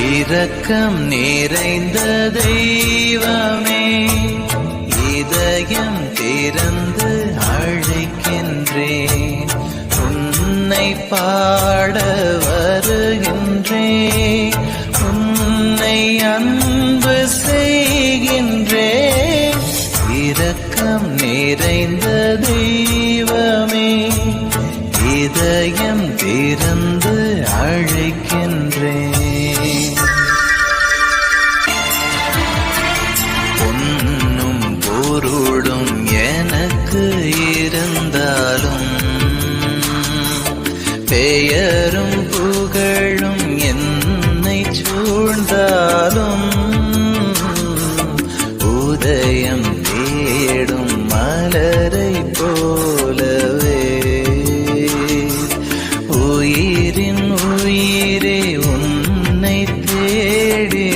இரக்கம் நிறைந்த தெய்வமே, இதயம் திறந்து அழைக்கின்றேன். உன்னை பாட வருகின்றேன், உன்னை அன்பு செய்கின்றேன். இரக்கம் நிறைந்த தெய்வமே, இதயம் திறந்து அழைக்கின்றேன். பொன்னும் பொருளும் எனக்கு இருந்தாலும், பெயரும் புகழும் என்னை சூழ்ந்தாலும், உதயம் தேடும் மலரை போலவே உயிரின் உயிரே உன்னை தேடி